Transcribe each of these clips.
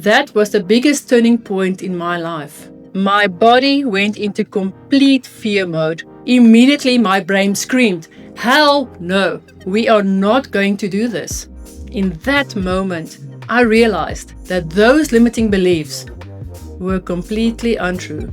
That was the biggest turning point in my life. My body went into complete fear mode. Immediately, my brain screamed, "Hell no, we are not going to do this." In that moment, I realized that those limiting beliefs were completely untrue.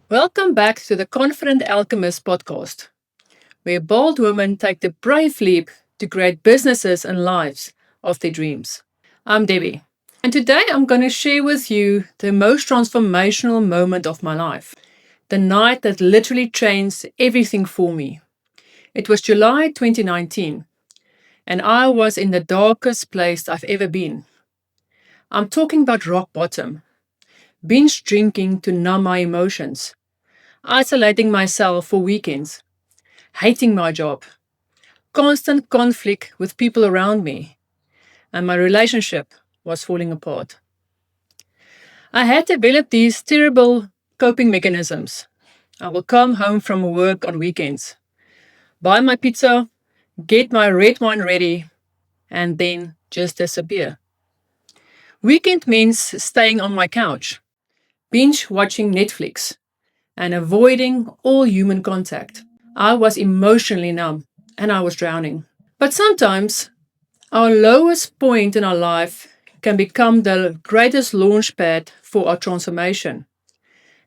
Welcome back to the Confident Alchemist podcast, where bold women take the brave leap to create businesses and lives of their dreams. I'm Debbie, and today I'm going to share with you the most transformational moment of my life, the night that literally changed everything for me. It was July 2019, and I was in the darkest place I've ever been. I'm talking about rock bottom, binge drinking to numb my emotions, isolating myself for weekends, hating my job, constant conflict with people around me, and my relationship was falling apart. I had developed these terrible coping mechanisms. I will come home from work on weekends, buy my pizza, get my red wine ready, and then just disappear. Weekend means staying on my couch, binge watching Netflix, and avoiding all human contact. I was emotionally numb and I was drowning. But sometimes our lowest point in our life can become the greatest launchpad for our transformation.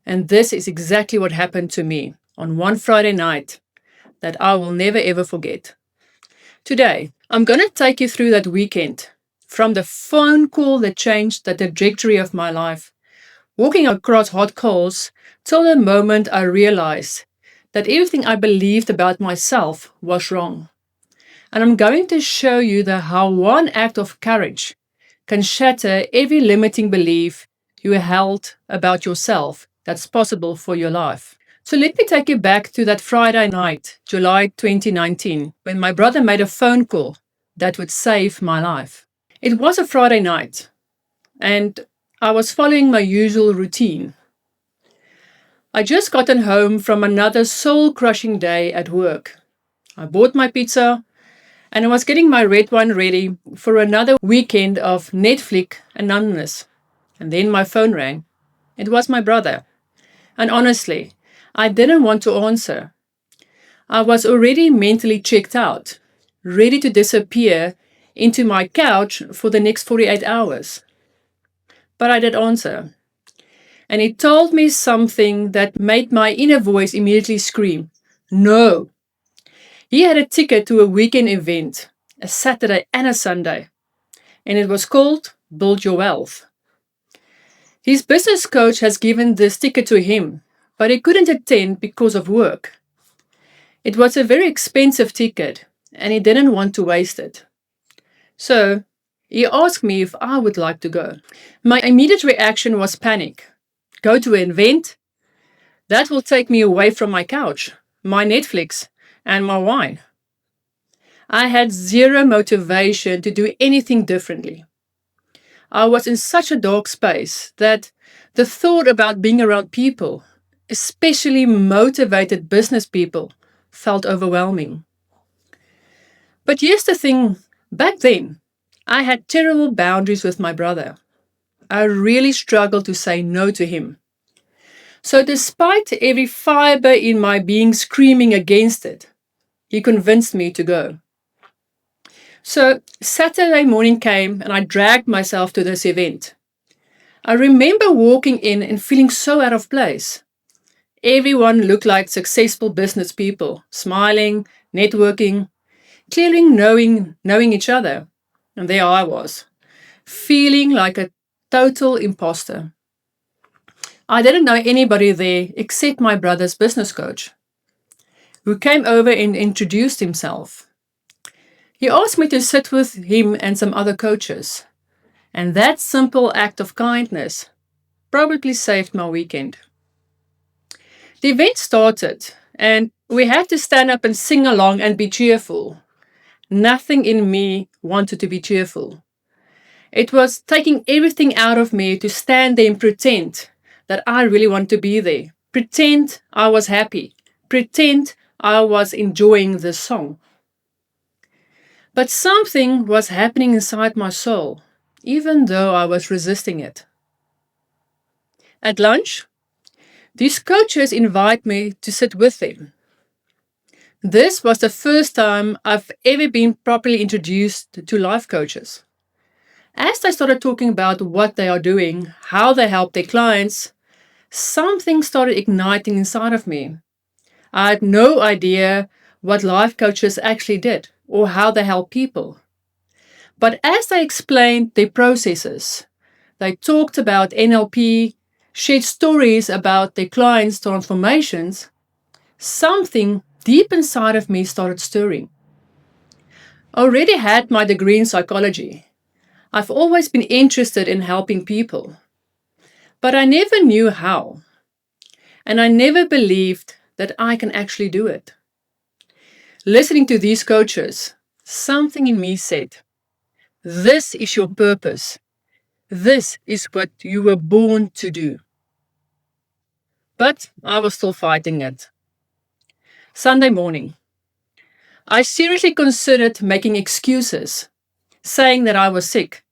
And this is exactly what happened to me on one Friday night that I will never ever forget. Today, I'm going to take you through that weekend, from the phone call that changed the trajectory of my life, walking across hot coals, till the moment I realized that everything I believed about myself was wrong. And I'm going to show you how one act of courage can shatter every limiting belief you held about yourself that's possible for your life. So let me take you back to that Friday night, July 2019, when my brother made a phone call that would save my life. It was a Friday night, and I was following my usual routine. I just gotten home from another soul-crushing day at work. I bought my pizza, and I was getting my red wine ready for another weekend of Netflix and numbness. And then my phone rang. It was my brother. And honestly, I didn't want to answer. I was already mentally checked out, ready to disappear into my couch for the next 48 hours. But I did answer. And he told me something that made my inner voice immediately scream, "No." He had a ticket to a weekend event, a Saturday and a Sunday, and it was called Build Your Wealth. His business coach has given this ticket to him, but he couldn't attend because of work. It was a very expensive ticket, and he didn't want to waste it. So he asked me if I would like to go. My immediate reaction was panic. Go to an event? That will take me away from my couch, my Netflix, and my wine. I had zero motivation to do anything differently. I was in such a dark space that the thought about being around people, especially motivated business people, felt overwhelming. But here's the thing, back then, I had terrible boundaries with my brother. I really struggled to say no to him. So despite every fiber in my being screaming against it, he convinced me to go. So Saturday morning came and I dragged myself to this event. I remember walking in and feeling so out of place. Everyone looked like successful business people, smiling, networking, clearly knowing each other. And there I was, feeling like a total imposter. I didn't know anybody there except my brother's business coach, who came over and introduced himself. He asked me to sit with him and some other coaches, and that simple act of kindness probably saved my weekend. The event started, and we had to stand up and sing along and be cheerful. Nothing in me wanted to be cheerful. It was taking everything out of me to stand there and pretend that I really want to be there. Pretend I was happy. Pretend I was enjoying this song. But something was happening inside my soul, even though I was resisting it. At lunch, these coaches invite me to sit with them. This was the first time I've ever been properly introduced to life coaches. As they started talking about what they are doing, how they help their clients, something started igniting inside of me. I had no idea what life coaches actually did or how they help people. But as they explained their processes, they talked about NLP, shared stories about their clients' transformations, something deep inside of me started stirring. I already had my degree in psychology. I've always been interested in helping people. But I never knew how. And I never believed that I can actually do it. Listening to these coaches, something in me said, this is your purpose. This is what you were born to do. But I was still fighting it. Sunday morning, I seriously considered making excuses, saying that I was sick,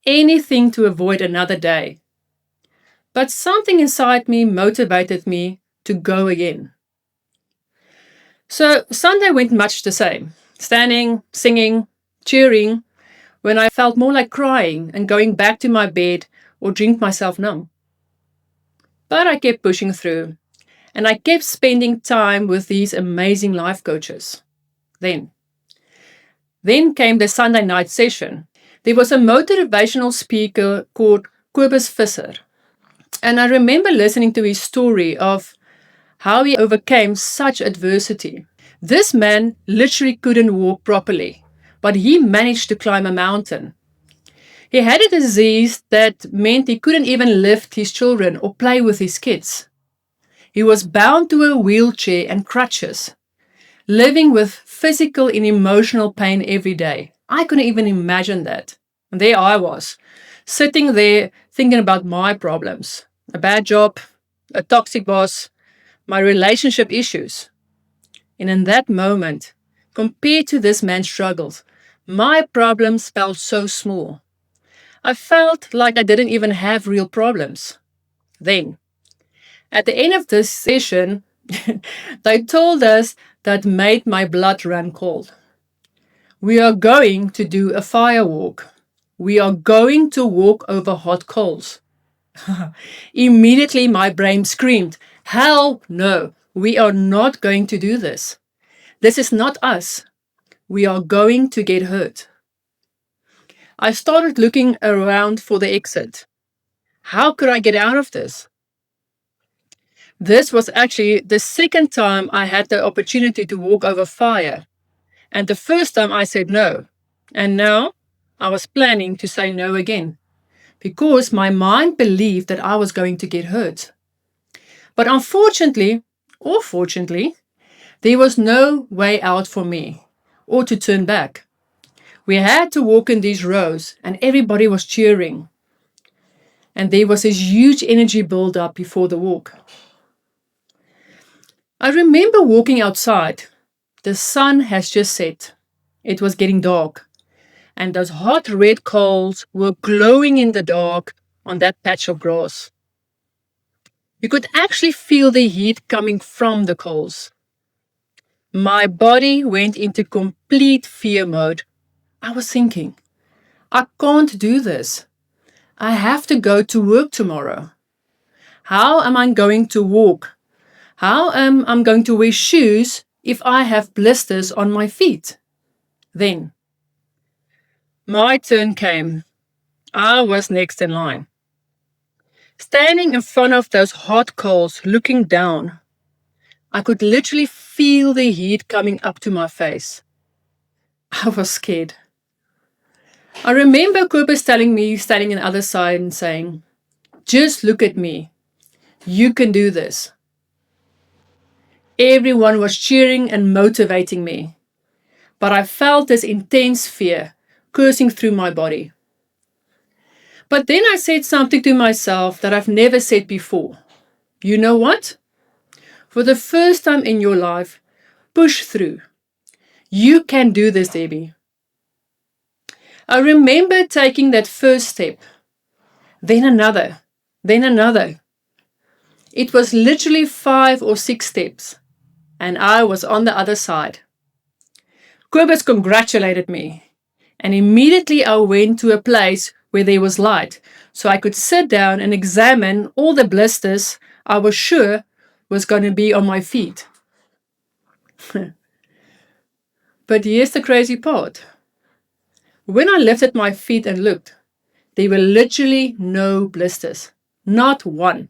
anything to avoid another day. But something inside me motivated me to go again. So Sunday went much the same, standing, singing, cheering, when I felt more like crying and going back to my bed or drink myself numb. But I kept pushing through, and I kept spending time with these amazing life coaches. Then came the Sunday night session. There was a motivational speaker called Kobus Visser, and I remember listening to his story of how he overcame such adversity. This man literally couldn't walk properly, but he managed to climb a mountain. He had a disease that meant he couldn't even lift his children or play with his kids. He was bound to a wheelchair and crutches, living with physical and emotional pain every day. I couldn't even imagine that. And there I was, sitting there thinking about my problems, a bad job, a toxic boss, my relationship issues. And in that moment, compared to this man's struggles, my problems felt so small. I felt like I didn't even have real problems. Then, at the end of this session, they told us that made my blood run cold. We are going to do a firewalk. We are going to walk over hot coals. Immediately my brain screamed, hell no, we are not going to do this. This is not us. We are going to get hurt. I started looking around for the exit. How could I get out of this? This was actually the second time I had the opportunity to walk over fire. And the first time I said no. And now I was planning to say no again, because my mind believed that I was going to get hurt. But unfortunately, or fortunately, there was no way out for me, or to turn back. We had to walk in these rows, and everybody was cheering. And there was this huge energy build-up before the walk. I remember walking outside. The sun has just set. It was getting dark, and those hot red coals were glowing in the dark on that patch of grass. You could actually feel the heat coming from the coals. My body went into complete fear mode. I was thinking, I can't do this. I have to go to work tomorrow. How am I going to walk? How am I going to wear shoes if I have blisters on my feet? Then, my turn came. I was next in line. Standing in front of those hot coals, looking down, I could literally feel the heat coming up to my face. I was scared. I remember Kobus telling me, standing on the other side and saying, just look at me. You can do this. Everyone was cheering and motivating me. But I felt this intense fear coursing through my body. But then I said something to myself that I've never said before. You know what? For the first time in your life, push through. You can do this, Debbie. I remember taking that first step, then another, then another. It was literally 5 or 6 steps, and I was on the other side. Kobus congratulated me, and immediately I went to a place where there was light, so I could sit down and examine all the blisters I was sure was going to be on my feet. But here's the crazy part. When I lifted my feet and looked, there were literally no blisters, not one.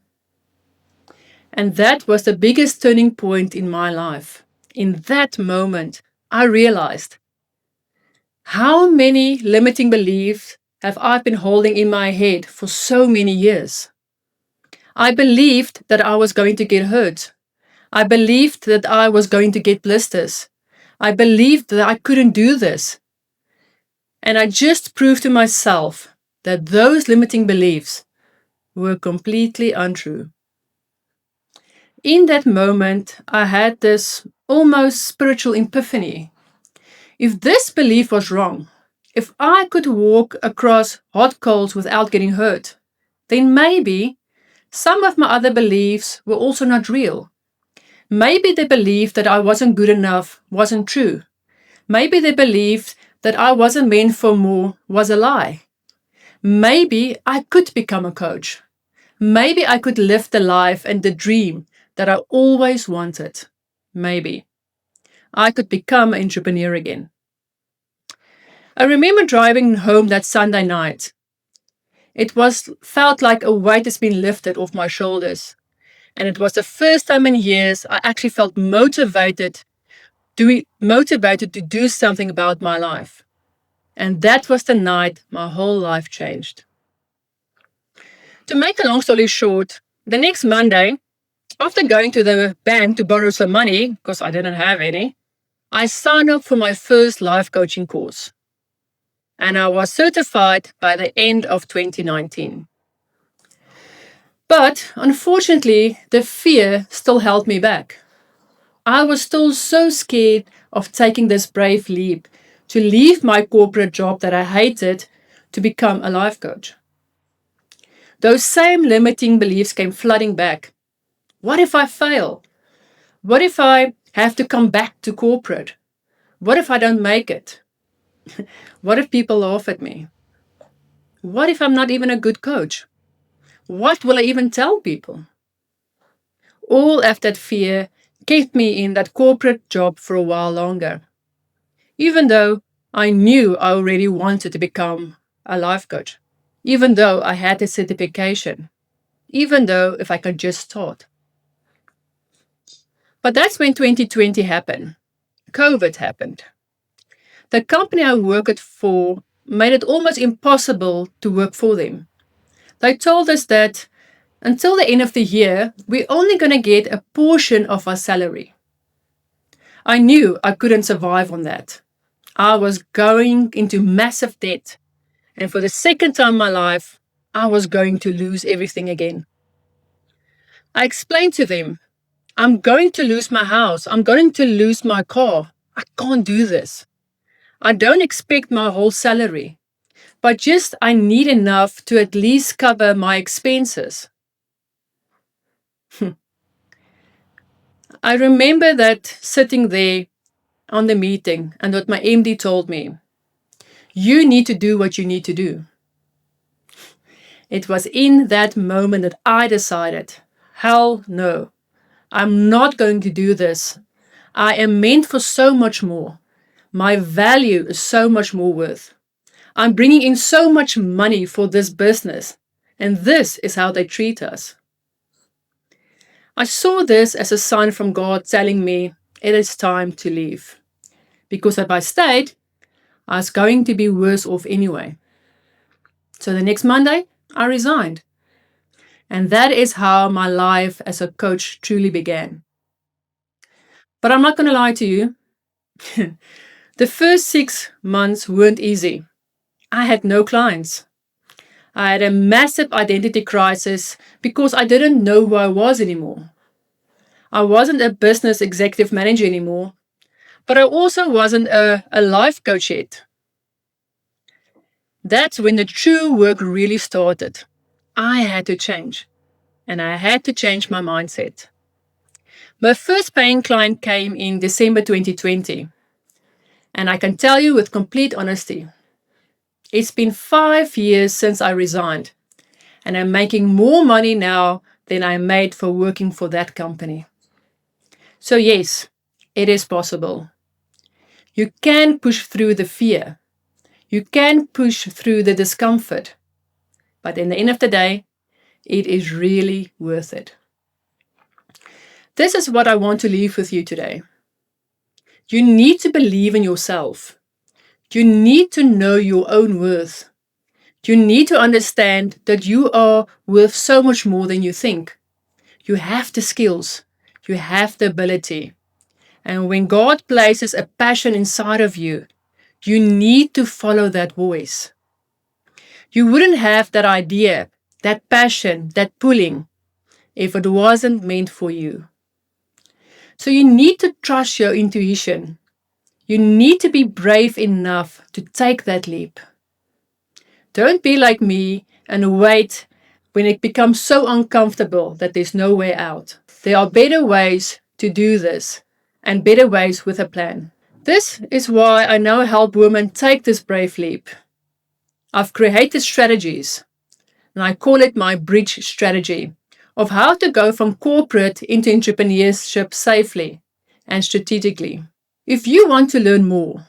And that was the biggest turning point in my life. In that moment, I realized, how many limiting beliefs have I been holding in my head for so many years? I believed that I was going to get hurt. I believed that I was going to get blisters. I believed that I couldn't do this. And I just proved to myself that those limiting beliefs were completely untrue. In that moment, I had this almost spiritual epiphany. If this belief was wrong, if I could walk across hot coals without getting hurt, then maybe some of my other beliefs were also not real. Maybe the belief that I wasn't good enough wasn't true. Maybe the belief that I wasn't meant for more was a lie. Maybe I could become a coach. Maybe I could live the life and the dream that I always wanted. Maybe I could become an entrepreneur again. I remember driving home that Sunday night. It felt like a weight has been lifted off my shoulders. And it was the first time in years I actually felt motivated to do something about my life. And that was the night my whole life changed. To make a long story short, the next Monday, after going to the bank to borrow some money, because I didn't have any, I signed up for my first life coaching course. And I was certified by the end of 2019. But unfortunately, the fear still held me back. I was still so scared of taking this brave leap to leave my corporate job that I hated to become a life coach. Those same limiting beliefs came flooding back. What if I fail? What if I have to come back to corporate? What if I don't make it? What if people laugh at me? What if I'm not even a good coach? What will I even tell people? All of that fear kept me in that corporate job for a while longer, even though I knew I already wanted to become a life coach, even though I had the certification, even though if I could just start. But that's when 2020 happened. COVID happened. The company I worked for made it almost impossible to work for them. They told us that until the end of the year, we're only going to get a portion of our salary. I knew I couldn't survive on that. I was going into massive debt. And for the second time in my life, I was going to lose everything again. I explained to them, I'm going to lose my house. I'm going to lose my car. I can't do this. I don't expect my whole salary, but just I need enough to at least cover my expenses. I remember that sitting there on the meeting and what my MD told me, you need to do what you need to do. It was in that moment that I decided, hell no, I'm not going to do this. I am meant for so much more. My value is so much more worth. I'm bringing in so much money for this business, and this is how they treat us. I saw this as a sign from God telling me it is time to leave. Because if I stayed, I was going to be worse off anyway. So the next Monday, I resigned. And that is how my life as a coach truly began. But I'm not going to lie to you. The first 6 months weren't easy. I had no clients. I had a massive identity crisis because I didn't know who I was anymore. I wasn't a business executive manager anymore. But I also wasn't a life coach yet. That's when the true work really started. I had to change, and I had to change my mindset. My first paying client came in December 2020, and I can tell you with complete honesty, it's been 5 years since I resigned, and I'm making more money now than I made for working for that company. So yes, it is possible. You can push through the fear. You can push through the discomfort. But in the end of the day, it is really worth it. This is what I want to leave with you today. You need to believe in yourself. You need to know your own worth. You need to understand that you are worth so much more than you think. You have the skills. You have the ability. And when God places a passion inside of you, you need to follow that voice. You wouldn't have that idea, that passion, that pulling, if it wasn't meant for you. So you need to trust your intuition. You need to be brave enough to take that leap. Don't be like me and wait when it becomes so uncomfortable that there's no way out. There are better ways to do this and better ways with a plan. This is why I now help women take this brave leap. I've created strategies, and I call it my bridge strategy, of how to go from corporate into entrepreneurship safely and strategically. If you want to learn more,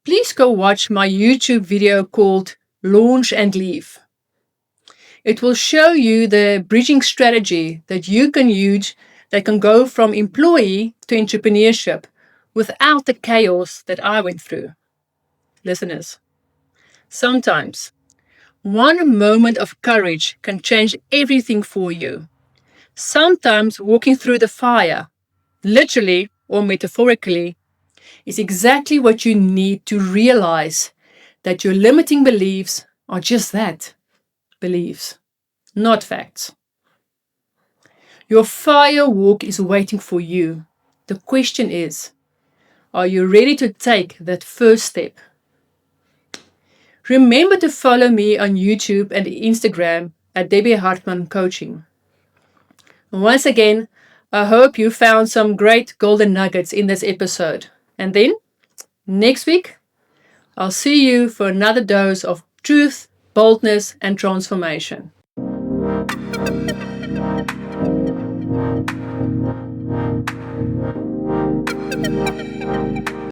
please go watch my YouTube video called Launch and Leave. It will show you the bridging strategy that you can use that can go from employee to entrepreneurship without the chaos that I went through. Listeners, sometimes one moment of courage can change everything for you. Sometimes walking through the fire, literally or metaphorically, is exactly what you need to realize that your limiting beliefs are just that, beliefs, not facts. Your firewalk is waiting for you. The question is, are you ready to take that first step? Remember to follow me on YouTube and Instagram at Debbie Hartmann Coaching. Once again, I hope you found some great golden nuggets in this episode. And then, next week, I'll see you for another dose of truth, boldness, and transformation.